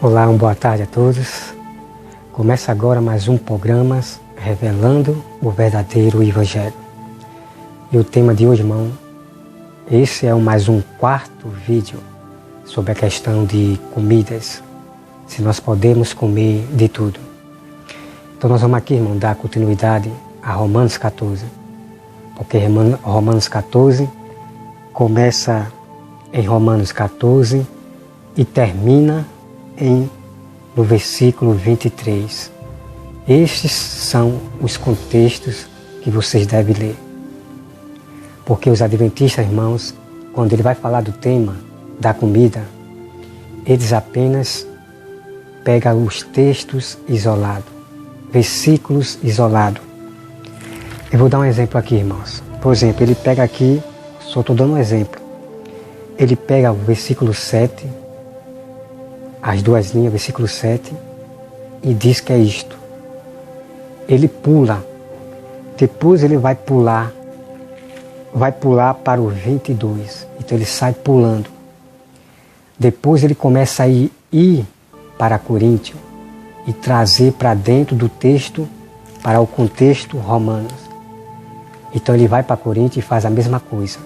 Olá, uma boa tarde a todos. Começa agora mais um programa revelando o verdadeiro Evangelho. E o tema de hoje, irmão, esse é mais um quarto vídeo sobre a questão de comidas, se nós podemos comer de tudo. Então nós vamos aqui, irmão, dar continuidade a Romanos 14, porque Romanos 14 começa em Romanos 14 e termina no versículo 23. Estes são os contextos que vocês devem ler. Porque os adventistas, irmãos, quando ele vai falar do tema da comida, eles apenas pegam os textos isolados, versículos isolados. Eu vou dar um exemplo aqui, irmãos. Por exemplo, ele pega aqui, só estou dando um exemplo. Ele pega o versículo 7, as duas linhas, versículo 7, e diz que é isto. Ele pula, depois ele vai pular para o 22, então ele sai pulando. Depois ele começa a ir para Coríntios e trazer para dentro do texto, para o contexto Romanos. Então ele vai para Coríntios e faz a mesma coisa.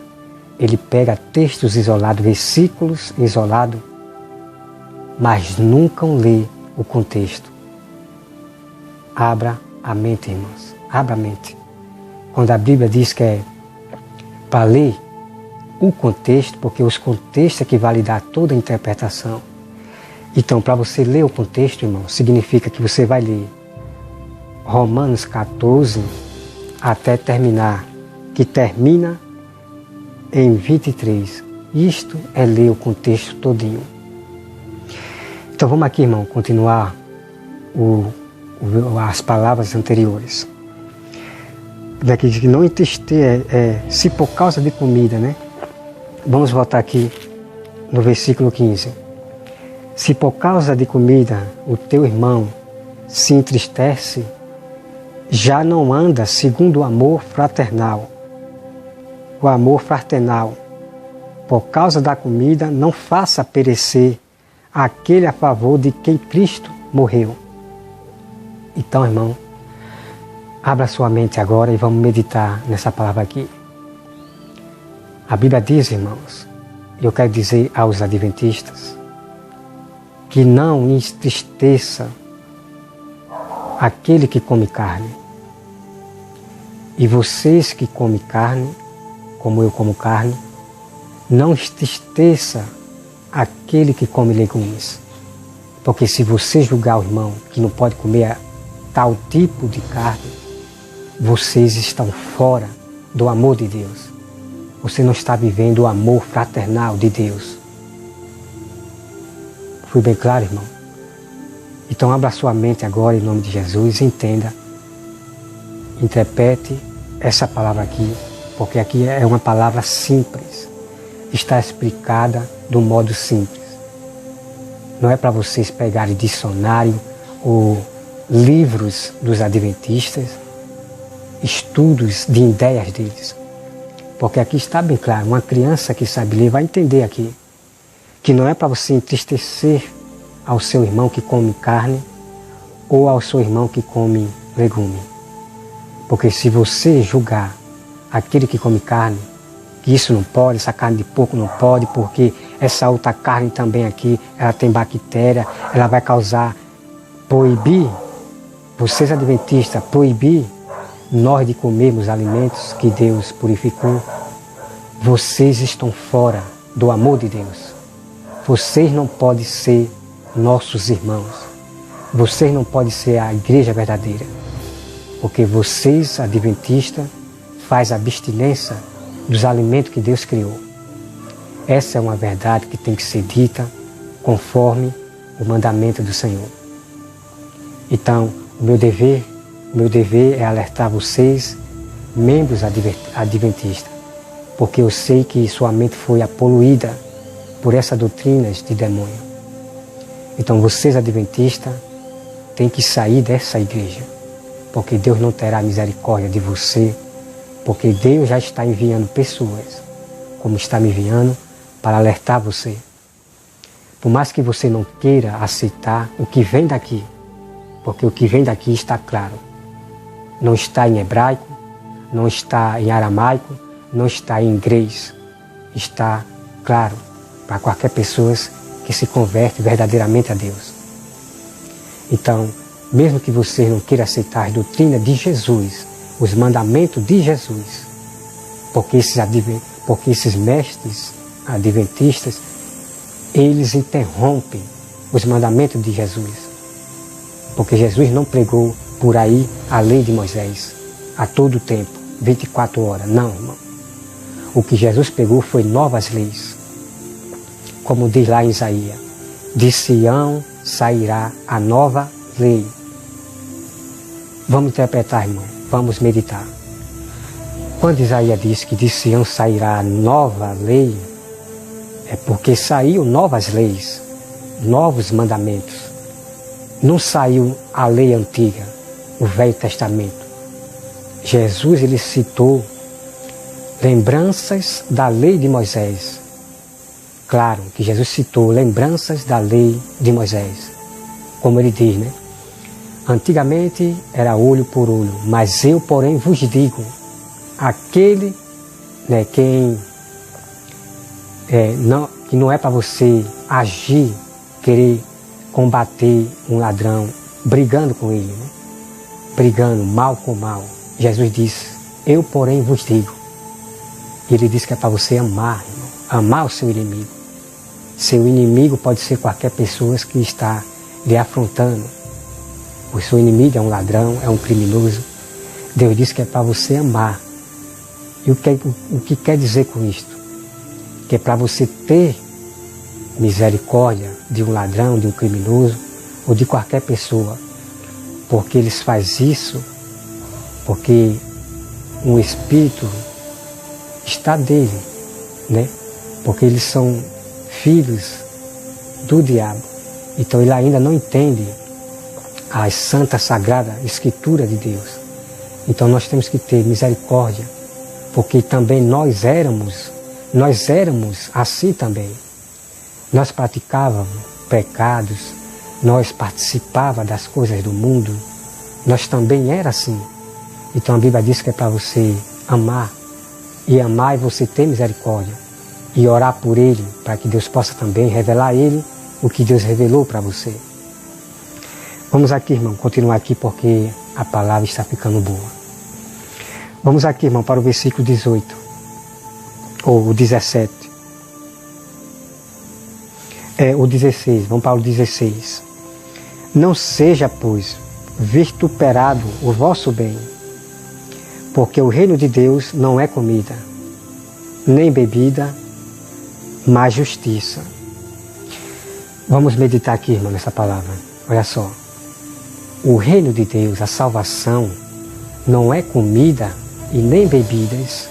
Ele pega textos isolados, versículos isolados, mas nunca lê o contexto. Abra a mente, irmãos. Abra a mente. Quando a Bíblia diz que é para ler o contexto, porque os contextos é que vai lhe dar toda a interpretação. Então, para você ler o contexto, irmão, significa que você vai ler Romanos 14 até terminar, que termina em 23. Isto é ler o contexto todinho. Então vamos aqui, irmão, continuar as palavras anteriores. Daqui de que não entristecer, se por causa de comida, né? Vamos voltar aqui no versículo 15. Se por causa de comida o teu irmão se entristece, já não anda segundo o amor fraternal. O amor fraternal. Por causa da comida, não faça perecer aquele a favor de quem Cristo morreu. Então, irmão, abra sua mente agora e vamos meditar nessa palavra aqui. A Bíblia diz, irmãos, e eu quero dizer aos adventistas, que não entristeça aquele que come carne. E vocês que comem carne, como eu como carne, não entristeça aquele que come legumes. Porque se você julgar o irmão que não pode comer tal tipo de carne, vocês estão fora do amor de Deus. Você não está vivendo o amor fraternal de Deus. Fui bem claro, irmão? Então abra sua mente agora em nome de Jesus e entenda, interprete essa palavra aqui, porque aqui é uma palavra simples, está explicada do modo simples. Não é para vocês pegarem dicionário ou livros dos adventistas, estudos de ideias deles. Porque aqui está bem claro, uma criança que sabe ler vai entender aqui, que não é para você entristecer ao seu irmão que come carne ou ao seu irmão que come legume. Porque se você julgar aquele que come carne, que isso não pode, essa carne de porco não pode, porque essa outra carne também aqui, ela tem bactéria, ela vai causar, proibir, vocês adventistas, proibir nós de comermos alimentos que Deus purificou, vocês estão fora do amor de Deus. Vocês não podem ser nossos irmãos. Vocês não podem ser a igreja verdadeira. Porque vocês, adventistas, fazem abstinência dos alimentos que Deus criou. Essa é uma verdade que tem que ser dita conforme o mandamento do Senhor. Então, o meu dever é alertar vocês, membros adventistas, porque eu sei que sua mente foi poluída por essas doutrinas de demônio. Então, vocês adventistas têm que sair dessa igreja, porque Deus não terá misericórdia de você, porque Deus já está enviando pessoas, como está me enviando, para alertar você. Por mais que você não queira aceitar o que vem daqui, porque o que vem daqui está claro. Não está em hebraico, não está em aramaico, não está em inglês. Está claro para qualquer pessoa que se converte verdadeiramente a Deus. Então, mesmo que você não queira aceitar a doutrina de Jesus, os mandamentos de Jesus, porque esses mestres adventistas, eles interrompem os mandamentos de Jesus. Porque Jesus não pregou por aí a lei de Moisés a todo tempo, 24 horas. Não, irmão. O que Jesus pregou foi novas leis. Como diz lá em Isaías, de Sião sairá a nova lei. Vamos interpretar, irmão. Vamos meditar. Quando Isaías diz que de Sião sairá a nova lei, é porque saíram novas leis, novos mandamentos. Não saiu a lei antiga, o Velho Testamento. Jesus, ele citou lembranças da lei de Moisés. Claro que Jesus citou lembranças da lei de Moisés. Como ele diz, né? Antigamente era olho por olho, mas eu, porém, vos digo, aquele, né, que não é para você agir, querer combater um ladrão, brigando com ele, né? Brigando mal com mal. Jesus disse, eu, porém, vos digo. Ele disse que é para você amar, irmão, amar o seu inimigo. Seu inimigo pode ser qualquer pessoa que está lhe afrontando. O seu inimigo é um ladrão, é um criminoso. Deus disse que é para você amar. E o que quer dizer com isto? Que é para você ter misericórdia de um ladrão, de um criminoso ou de qualquer pessoa. Porque eles fazem isso porque um espírito está dele, né? Porque eles são filhos do diabo. Então ele ainda não entende a santa, sagrada escritura de Deus. Então nós temos que ter misericórdia, porque também nós éramos assim também. Nós praticávamos pecados, nós participávamos das coisas do mundo, nós também era assim. Então a Bíblia diz que é para você amar, e amar e você ter misericórdia, e orar por ele, para que Deus possa também revelar a ele o que Deus revelou para você. Vamos aqui, irmão, continuar aqui porque a palavra está ficando boa. Vamos aqui, irmão, para o versículo 18, ou o 17. O 16, vamos para o 16. Não seja, pois, vituperado o vosso bem, porque o reino de Deus não é comida, nem bebida, mas justiça. Vamos meditar aqui, irmão, nessa palavra. Olha só. O reino de Deus, a salvação, não é comida e nem bebidas,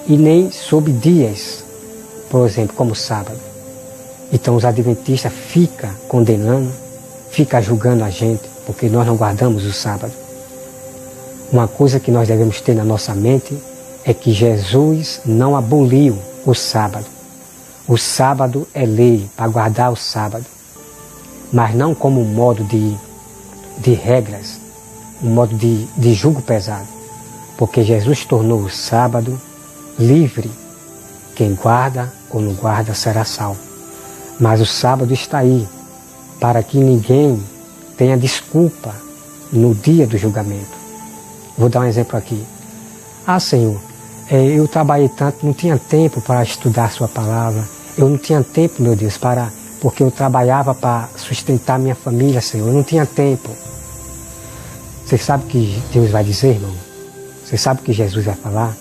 e nem sob dias, por exemplo, como sábado. Então os adventistas ficam condenando, ficam julgando a gente, porque nós não guardamos o sábado. Uma coisa que nós devemos ter na nossa mente é que Jesus não aboliu o sábado. O sábado é lei, para guardar o sábado. Mas não como um modo de regras, um modo de jugo pesado. Porque Jesus tornou o sábado livre. Quem guarda ou não guarda será salvo. Mas o sábado está aí, para que ninguém tenha desculpa no dia do julgamento. Vou dar um exemplo aqui. Ah, Senhor, eu trabalhei tanto, não tinha tempo para estudar a sua palavra. Eu não tinha tempo, meu Deus, porque eu trabalhava para sustentar minha família, Senhor. Eu não tinha tempo. Você sabe o que Deus vai dizer, irmão? Você sabe o que Jesus vai falar?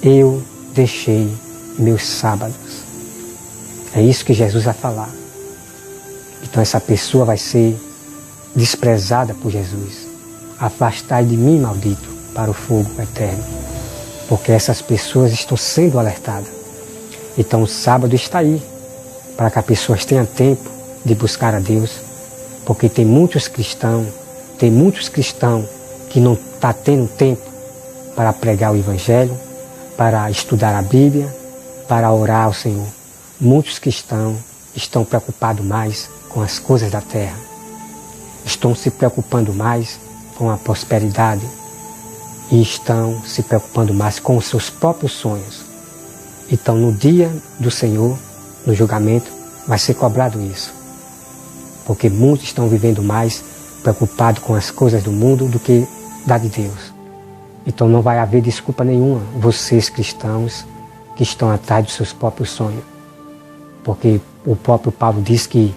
Eu deixei meus sábados. É isso que Jesus vai falar. Então essa pessoa vai ser desprezada por Jesus. Afastai de mim, maldito, para o fogo eterno. Porque essas pessoas estão sendo alertadas. Então o sábado está aí, para que as pessoas tenham tempo de buscar a Deus. Porque tem muitos cristãos que não estão tendo tempo para pregar o Evangelho, para estudar a Bíblia, para orar ao Senhor. Muitos cristãos estão preocupados mais com as coisas da terra. Estão se preocupando mais com a prosperidade e estão se preocupando mais com os seus próprios sonhos. Então, no dia do Senhor, no julgamento, vai ser cobrado isso. Porque muitos estão vivendo mais preocupados com as coisas do mundo do que da de Deus. Então não vai haver desculpa nenhuma, vocês cristãos que estão atrás dos seus próprios sonhos. Porque o próprio Paulo diz que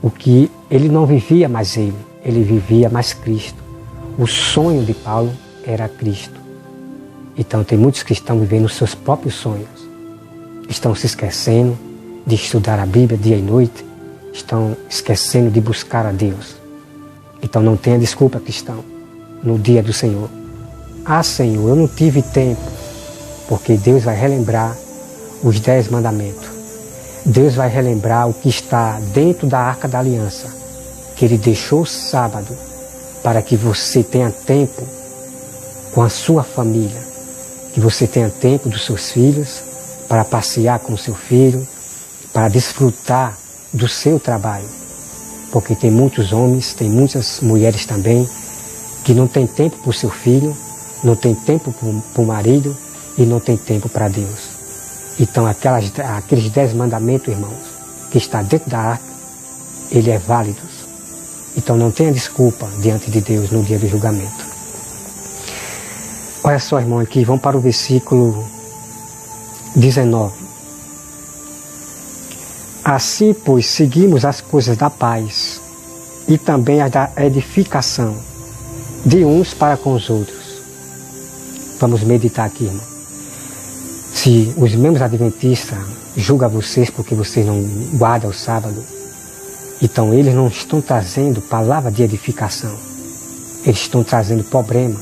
o que ele não vivia mais ele vivia mais Cristo. O sonho de Paulo era Cristo. Então tem muitos cristãos vivendo os seus próprios sonhos. Estão se esquecendo de estudar a Bíblia dia e noite, estão esquecendo de buscar a Deus. Então não tenha desculpa, cristão, no dia do Senhor. Ah, Senhor, eu não tive tempo, porque Deus vai relembrar os 10 mandamentos. Deus vai relembrar o que está dentro da Arca da Aliança, que Ele deixou o sábado para que você tenha tempo com a sua família, que você tenha tempo dos seus filhos, para passear com o seu filho, para desfrutar do seu trabalho. Porque tem muitos homens, tem muitas mulheres também, que não tem tempo para o seu filho, não tem tempo para o marido e não tem tempo para Deus. Então aqueles 10 mandamentos, irmãos, que está dentro da arca, ele é válido. Então não tenha desculpa diante de Deus no dia do julgamento. Olha só, irmão, aqui, vamos para o versículo 19. Assim, pois, seguimos as coisas da paz e também as da edificação de uns para com os outros. Vamos meditar aqui, irmão. Se os membros adventistas julgam vocês porque vocês não guardam o sábado, então eles não estão trazendo palavra de edificação. Eles estão trazendo problema,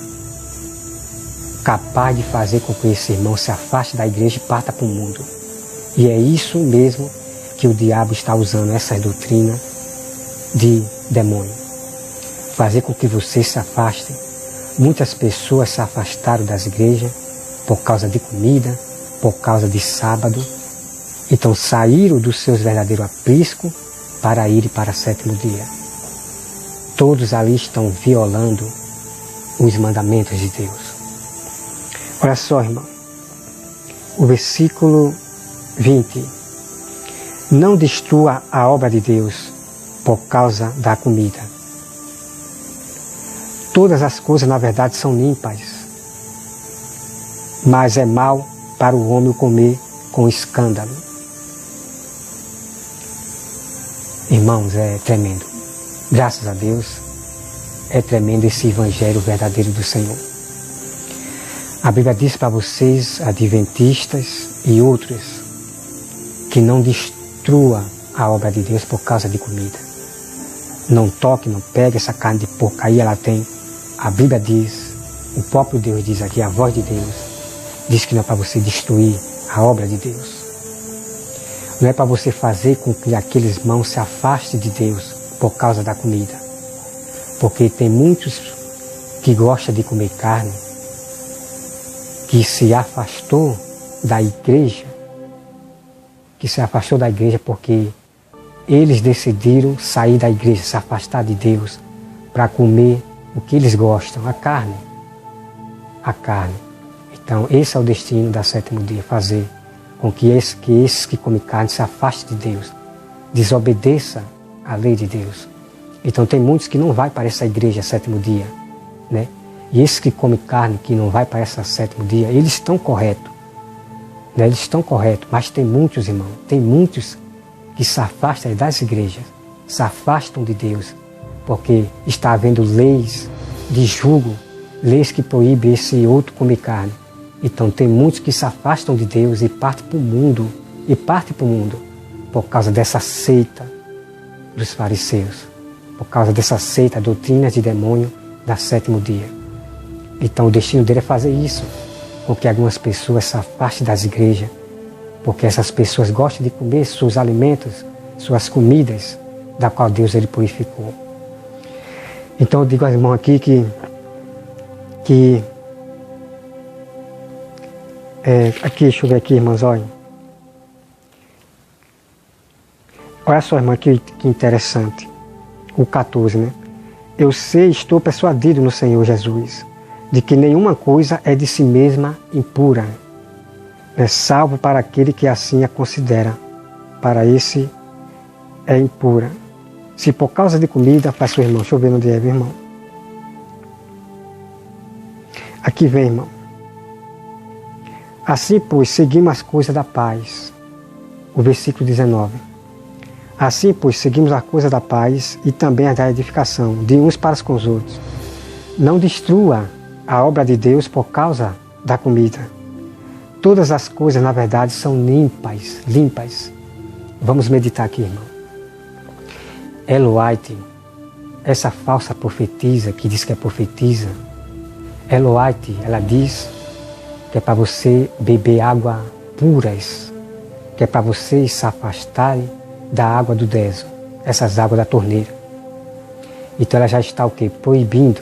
capaz de fazer com que esse irmão se afaste da igreja e parta para o mundo. E é isso mesmo que o diabo está usando, essa doutrina de demônio. Fazer com que vocês se afastem. Muitas pessoas se afastaram das igrejas por causa de comida, por causa de sábado. Então saíram dos seus verdadeiros apriscos para ir para o 7º dia. Todos ali estão violando os mandamentos de Deus. Olha só, irmão, o versículo 20. Não destrua a obra de Deus por causa da comida. Todas as coisas, na verdade, são limpas, mas é mal para o homem comer com escândalo. Irmãos, é tremendo. Graças a Deus, é tremendo esse evangelho verdadeiro do Senhor. A Bíblia diz para vocês, adventistas e outros, que não destrua a obra de Deus por causa de comida. Não toque, não pegue essa carne de porco, aí ela tem. A Bíblia diz, o próprio Deus diz aqui, a voz de Deus, diz que não é para você destruir a obra de Deus. Não é para você fazer com que aqueles irmãos se afastem de Deus por causa da comida. Porque tem muitos que gostam de comer carne, que se afastou da igreja, porque eles decidiram sair da igreja, se afastar de Deus, para comer o que eles gostam, a carne. A carne. Então, esse é o destino da 7º dia, fazer com que esses que comem carne se afastem de Deus, desobedeça a lei de Deus. Então, tem muitos que não vão para essa igreja 7º dia, né? E esses que comem carne, que não vai para essa 7º dia, eles estão corretos. Né? Eles estão corretos, mas tem muitos, irmãos, tem muitos que se afastam das igrejas, se afastam de Deus, porque está havendo leis de julgo, leis que proíbem esse outro comer carne. Então tem muitos que se afastam de Deus e partem para o mundo, por causa dessa seita dos fariseus, por causa dessa seita, doutrinas de demônio da 7º dia. Então o destino dele é fazer isso, com que algumas pessoas se afastem das igrejas, porque essas pessoas gostam de comer seus alimentos, suas comidas, da qual Deus ele purificou. Então eu digo aos irmãos aqui que aqui, deixa eu ver aqui, irmãos, olhem. Olha só, irmã, que interessante. O 14, né? Eu sei, estou persuadido no Senhor Jesus, de que nenhuma coisa é de si mesma impura, né? Salvo para aquele que assim a considera. Para esse é impura. Se por causa de comida, faz seu irmão. Deixa eu ver onde é, meu irmão. Aqui vem, irmão. Assim, pois, seguimos as coisas da paz. O versículo 19. Assim, pois, seguimos as coisas da paz e também as da edificação, de uns para com os outros. Não destrua a obra de Deus por causa da comida. Todas as coisas, na verdade, são limpas. Vamos meditar aqui, irmão. Ellen White, essa falsa profetisa que diz que é profetisa, Ellen White, ela diz que é para você beber água puras, que é para vocês se afastarem da água do deserto, essas águas da torneira. Então ela já está o quê? Proibindo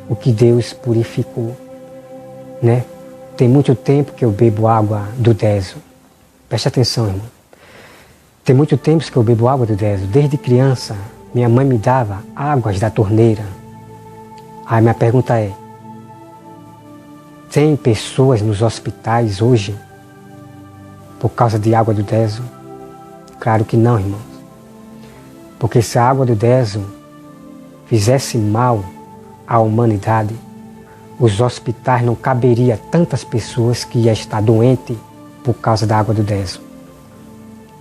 o que Deus purificou, né? Tem muito tempo que eu bebo água do deserto. Preste atenção, irmão. Tem muito tempo que eu bebo água do deserto. Desde criança, minha mãe me dava águas da torneira. Aí minha pergunta é, tem pessoas nos hospitais hoje por causa de água do deserto? Claro que não, irmãos. Porque se a água do deserto fizesse mal à humanidade, os hospitais não caberia tantas pessoas que iam estar doentes por causa da água do deserto.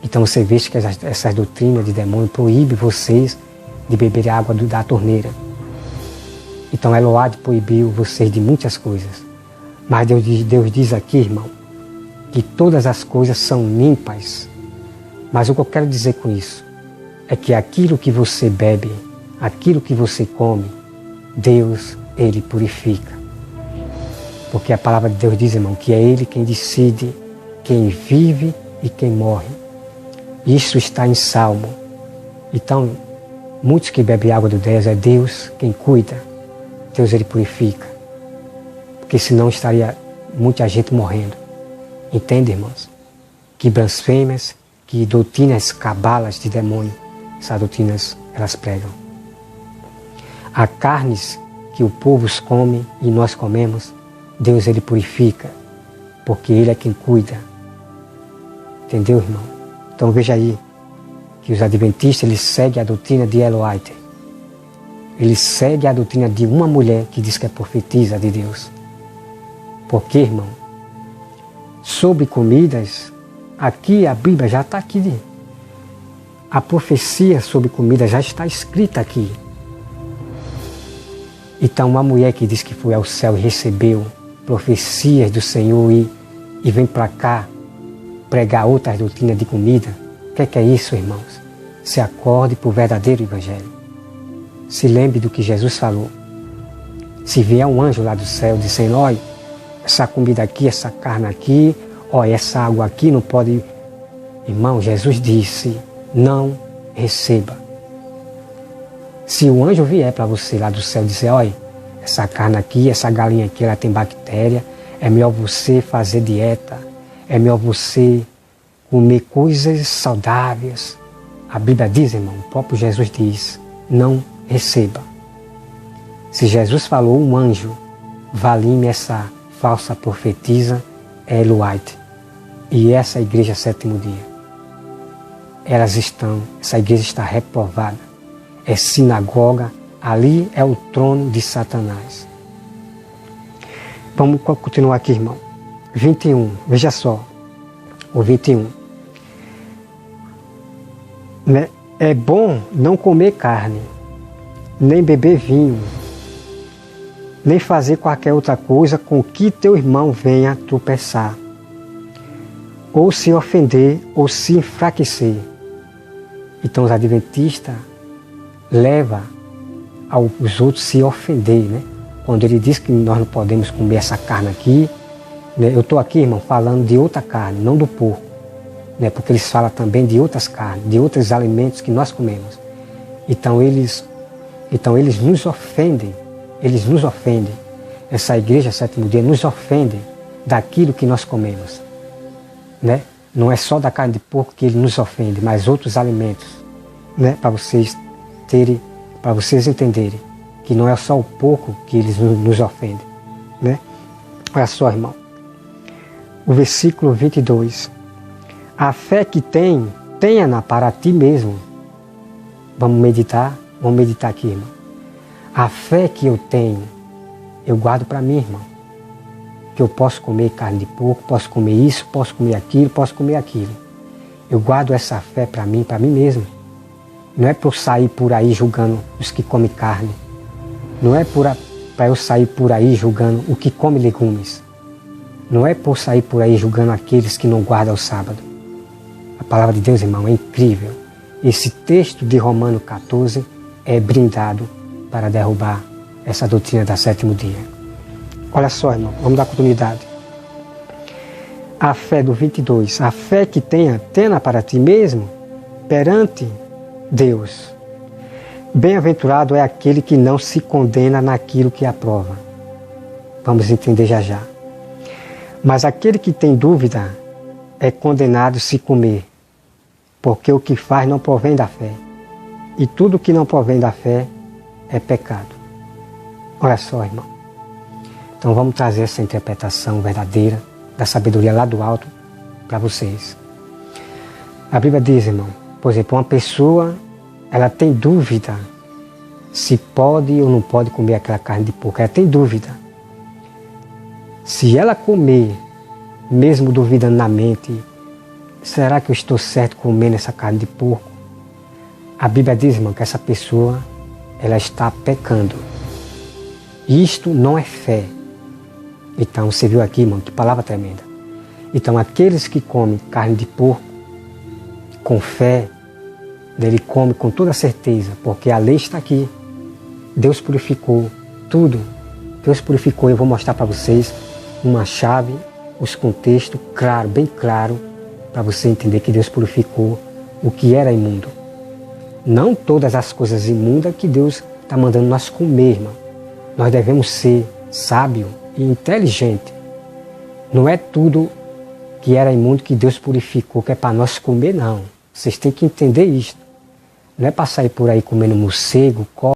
Então você vê que essas doutrinas de demônio proíbem vocês de beber água da torneira. Então Eloá proibiu vocês de muitas coisas. Mas Deus diz aqui, irmão, que todas as coisas são limpas. Mas o que eu quero dizer com isso é que aquilo que você bebe, aquilo que você come, Deus, Ele purifica. Porque a palavra de Deus diz, irmão, que é Ele quem decide quem vive e quem morre. Isso está em Salmo. Então, muitos que bebem água do deserto, é Deus quem cuida. Deus, Ele purifica. Porque senão estaria muita gente morrendo. Entende, irmãos? Que blasfêmias, que doutrinas cabalas de demônio, essas doutrinas elas pregam. Há carnes que o povo come e nós comemos, Deus Ele purifica, porque Ele é quem cuida. Entendeu, irmão? Então veja aí que os adventistas eles seguem a doutrina de Ellen White. Eles seguem a doutrina de uma mulher que diz que é profetisa de Deus. Porque, irmão, sobre comidas, aqui a Bíblia já está aqui. A profecia sobre comida já está escrita aqui. Então uma mulher que diz que foi ao céu e recebeu profecias do Senhor e vem para cá pregar outras doutrinas de comida, o que é isso, irmãos? Se acorde para o verdadeiro Evangelho. Se lembre do que Jesus falou. Se vier um anjo lá do céu dizendo, olha, essa comida aqui, essa carne aqui, olha, essa água aqui não pode... Irmão, Jesus disse, não receba. Se o anjo vier para você lá do céu e dizer, olha, essa carne aqui, essa galinha aqui, ela tem bactéria, é melhor você fazer dieta, é melhor você comer coisas saudáveis. A Bíblia diz, irmão, o próprio Jesus diz, não receba. Se Jesus falou, um anjo, valime essa falsa profetisa, Ellen White, e essa igreja sétimo dia. Essa igreja está reprovada. É sinagoga, ali é o trono de Satanás. Vamos continuar aqui, irmão. 21, veja só, o 21. É bom não comer carne, nem beber vinho, nem fazer qualquer outra coisa com que teu irmão venha tropeçar, ou se ofender, ou se enfraquecer. Então os adventistas levam os outros se ofender, né? Quando ele diz que nós não podemos comer essa carne aqui, né? Eu estou aqui, irmão, falando de outra carne, não do porco, né? Porque eles falam também de outras carnes, de outros alimentos que nós comemos. Então eles nos ofendem, Essa igreja sétimo dia nos ofende daquilo que nós comemos, né? não é só da carne de porco que ele nos ofende, mas outros alimentos, né? Para vocês entenderem que não é só o porco que eles nos ofende, né? Olha só, irmão. O versículo 22. A fé que tenha-na para ti mesmo. Vamos meditar aqui, irmão. A fé que eu tenho, eu guardo para mim, irmão. Que eu posso comer carne de porco, posso comer isso, posso comer aquilo. Eu guardo essa fé para mim mesmo. Não é para eu sair por aí julgando os que comem carne. Não é para eu sair por aí julgando o que come legumes. Não é por sair por aí julgando aqueles que não guardam o sábado. A palavra de Deus, irmão, é incrível. Esse texto de Romanos 14 é brindado para derrubar essa doutrina do sétimo dia. Olha só, irmão, vamos dar continuidade. A fé do 22. A fé que tenha para ti mesmo perante Deus. Bem-aventurado é aquele que não se condena naquilo que aprova. Vamos entender já já. Mas aquele que tem dúvida é condenado se comer, porque o que faz não provém da fé. E tudo que não provém da fé é pecado. Olha só, irmão. Então vamos trazer essa interpretação verdadeira da sabedoria lá do alto para vocês. A Bíblia diz, irmão, por exemplo, uma pessoa, ela tem dúvida se pode ou não pode comer aquela carne de porco. Ela tem dúvida. Se ela comer, mesmo duvidando na mente, será que eu estou certo comendo essa carne de porco? A Bíblia diz, irmão, que essa pessoa, ela está pecando. Isto não é fé. Então, você viu aqui, irmão, que palavra tremenda. Então, aqueles que comem carne de porco, com fé, ele come com toda certeza, porque a lei está aqui. Deus purificou tudo. Deus purificou, eu vou mostrar para vocês uma chave, os contextos, claro, bem claro, para você entender que Deus purificou o que era imundo. Não todas as coisas imundas que Deus está mandando nós comer, irmão. Nós devemos ser sábio e inteligente. Não é tudo que era imundo que Deus purificou, que é para nós comer, não. Vocês têm que entender isso. Não é para sair por aí comendo morcego, cobra.